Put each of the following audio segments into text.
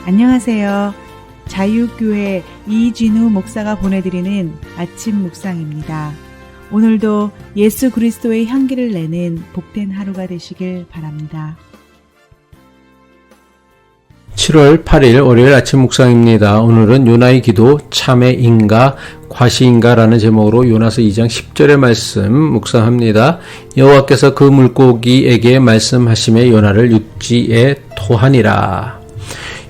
안녕하세요. 자유교회 이진우 목사가 보내드리는 아침 묵상입니다. 오늘도 예수 그리스도의 향기를 내는 복된 하루가 되시길 바랍니다. 7월 8일 월요일 아침 묵상입니다. 오늘은 요나의 기도 참회인가 과시인가라는 제목으로 요나서 2장 10절의 말씀 묵상합니다. 여호와께서 그 물고기에게 말씀하시매 요나를 육지에 토하니라.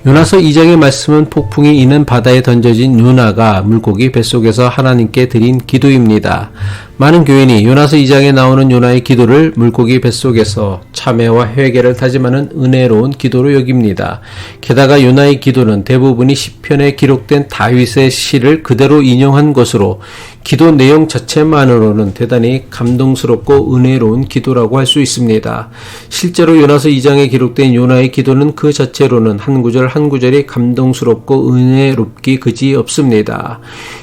요나서 2장의 말씀은 폭풍이 있는 바다에 던져진 요나가 물고기 뱃속에서 하나님께 드린 기도입니다. 많은 교인이 요나서 2장에 나오는 요나의 기도를 물고기 뱃속에서 참회와 회개를 다짐하는 은혜로운 기도로 여깁니다. 게다가 요나의 기도는 대부분이 시편에 기록된 다윗의 시를 그대로 인용한 것으로 기도 내용 자체만으로는 대단히 감동스럽고 은혜로운 기도라고 할 수 있습니다. 실제로 요나서 2장에 기록된 요나의 기도는 그 자체로는 한 구절 한 구절이 감동스럽고 은혜롭기 그지 없습니다.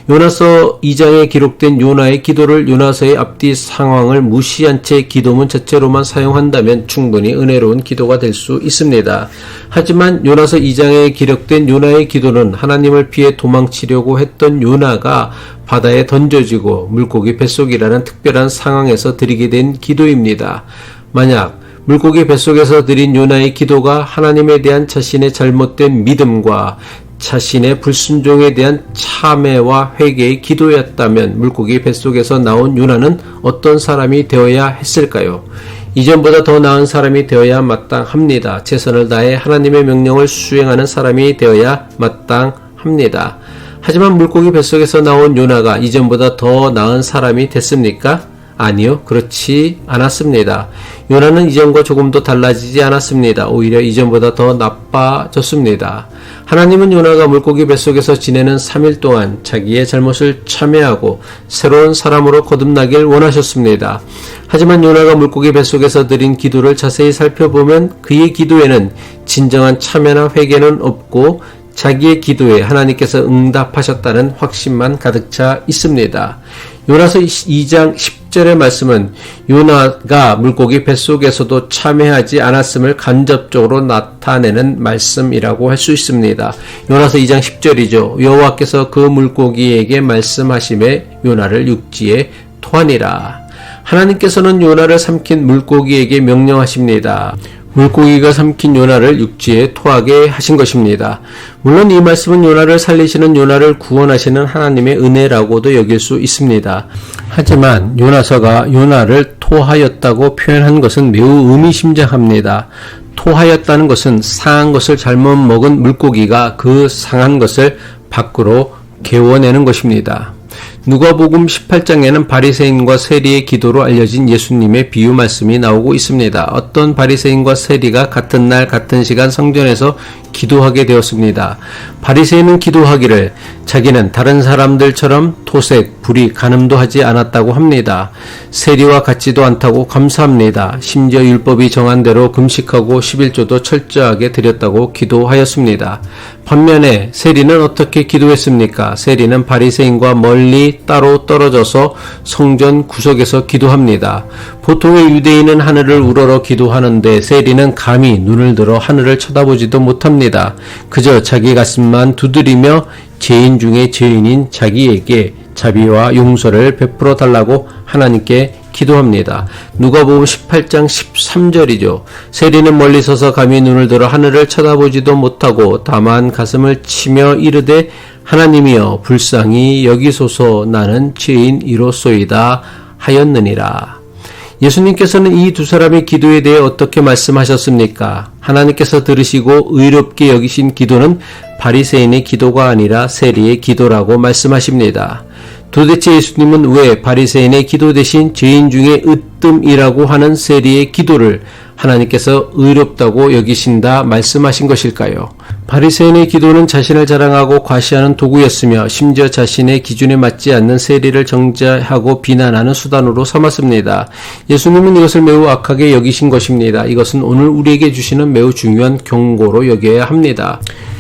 요나서 2장에 기록된 요나의 기도를 요나서의 앞뒤 상황을 무시한 채 기도문 자체로만 사용한다면 충분히 은혜로운 기도가 될 수 있습니다. 하지만 요나서 2장에 기록된 요나의 기도는 하나님을 피해 도망치려고 했던 요나가 바다에 던져지고 물고기 뱃속이라는 특별한 상황에서 드리게 된 기도입니다. 만약 물고기 뱃속에서 드린 요나의 기도가 하나님에 대한 자신의 잘못된 믿음과 자신의 불순종에 대한 참회와 회개의 기도였다면 물고기 뱃속에서 나온 요나는 어떤 사람이 되어야 했을까요? 이전보다 더 나은 사람이 되어야 마땅합니다. 최선을 다해 하나님의 명령을 수행하는 사람이 되어야 마땅합니다. 하지만 물고기 뱃속에서 나온 요나가 이전보다 더 나은 사람이 됐습니까? 아니요, 그렇지 않았습니다. 요나는 이전과 조금도 달라지지 않았습니다. 오히려 이전보다 더 나빠졌습니다. 하나님은 요나가 물고기 뱃속에서 지내는 3일 동안 자기의 잘못을 참회하고 새로운 사람으로 거듭나길 원하셨습니다. 하지만 요나가 물고기 뱃속에서 드린 기도를 자세히 살펴보면 그의 기도에는 진정한 참회나 회개는 없고 자기의 기도에 하나님께서 응답하셨다는 확신만 가득 차 있습니다. 요나서 2장 10절의 말씀은 요나가 물고기 뱃속에서도 참회하지 않았음을 간접적으로 나타내는 말씀이라고 할 수 있습니다. 요나서 2장 10절이죠. 여호와께서 그 물고기에게 말씀하시매 요나를 육지에 토하니라. 하나님께서는 요나를 삼킨 물고기에게 명령하십니다. 물고기가 삼킨 요나를 육지에 토하게 하신 것입니다. 물론 이 말씀은 요나를 살리시는 요나를 구원하시는 하나님의 은혜라고도 여길 수 있습니다. 하지만 요나서가 요나를 토하였다고 표현한 것은 매우 의미심장합니다. 토하였다는 것은 상한 것을 잘못 먹은 물고기가 그 상한 것을 밖으로 개워내는 것입니다. 누가복음 18장에는 바리새인과 세리의 기도로 알려진 예수님의 비유 말씀이 나오고 있습니다. 어떤 바리새인과 세리가 같은 날 같은 시간 성전에서 기도하게 되었습니다. 바리새인은 기도하기를 자기는 다른 사람들처럼 토색, 불이, 간음도 하지 않았다고 합니다. 세리와 같지도 않다고 감사합니다. 심지어 율법이 정한 대로 금식하고 11조도 철저하게 드렸다고 기도하였습니다. 반면에 세리는 어떻게 기도했습니까? 세리는 바리새인과 멀리 따로 떨어져서 성전 구석에서 기도합니다. 보통의 유대인은 하늘을 우러러 기도하는데 세리는 감히 눈을 들어 하늘을 쳐다보지도 못합니다. 그저 자기 가슴만 두드리며 죄인 중에 죄인인 자기에게 자비와 용서를 베풀어 달라고 하나님께 기도합니다. 누가복음 18장 13절이죠. 세리는 멀리 서서 감히 눈을 들어 하늘을 쳐다보지도 못하고 다만 가슴을 치며 이르되 하나님이여 불쌍히 여기소서 나는 죄인이로소이다 하였느니라. 예수님께서는 이 두 사람의 기도에 대해 어떻게 말씀하셨습니까? 하나님께서 들으시고 의롭게 여기신 기도는 바리새인의 기도가 아니라 세리의 기도라고 말씀하십니다. 도대체 예수님은 왜 바리새인의 기도 대신 죄인 중에 으뜸이라고 하는 세리의 기도를 하나님께서 의롭다고 여기신다 말씀하신 것일까요? 바리새인의 기도는 자신을 자랑하고 과시하는 도구였으며 심지어 자신의 기준에 맞지 않는 세리를 정죄하고 비난하는 수단으로 삼았습니다. 예수님은 이것을 매우 악하게 여기신 것입니다. 이것은 오늘 우리에게 주시는 매우 중요한 경고로 여겨야 합니다.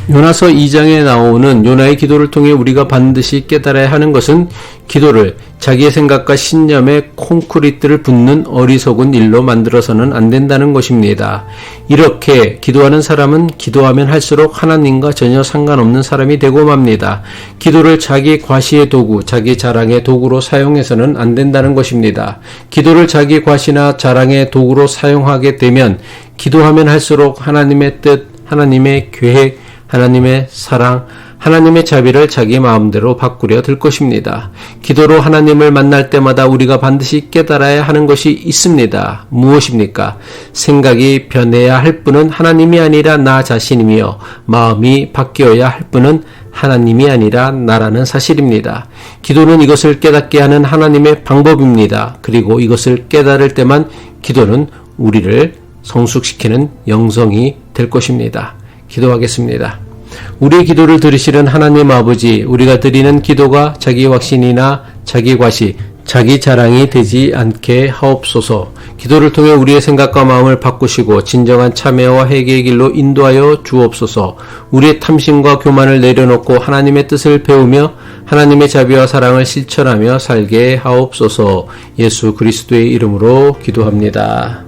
요나서 2장에 나오는 요나의 기도를 통해 우리가 반드시 깨달아야 하는 것은 기도를 자기의 생각과 신념에 콘크리트를 붓는 어리석은 일로 만들어서는 안 된다는 것입니다. 이렇게 기도하는 사람은 기도하면 할수록 하나님과 전혀 상관없는 사람이 되고 맙니다. 기도를 자기 과시의 도구, 자기 자랑의 도구로 사용해서는 안 된다는 것입니다. 기도를 자기 과시나 자랑의 도구로 사용하게 되면 기도하면 할수록 하나님의 뜻, 하나님의 계획, 하나님의 사랑, 하나님의 자비를 자기 마음대로 바꾸려 들 것입니다. 기도로 하나님을 만날 때마다 우리가 반드시 깨달아야 하는 것이 있습니다. 무엇입니까? 생각이 변해야 할 분은 하나님이 아니라 나 자신이며 마음이 바뀌어야 할 분은 하나님이 아니라 나라는 사실입니다. 기도는 이것을 깨닫게 하는 하나님의 방법입니다. 그리고 이것을 깨달을 때만 기도는 우리를 성숙시키는 영성이 될 것입니다. 기도하겠습니다. 우리의 기도를 들으시는 하나님 아버지, 우리가 드리는 기도가 자기 확신이나 자기 과시, 자기 자랑이 되지 않게 하옵소서. 기도를 통해 우리의 생각과 마음을 바꾸시고 진정한 참회와 회개의 길로 인도하여 주옵소서. 우리의 탐심과 교만을 내려놓고 하나님의 뜻을 배우며 하나님의 자비와 사랑을 실천하며 살게 하옵소서. 예수 그리스도의 이름으로 기도합니다.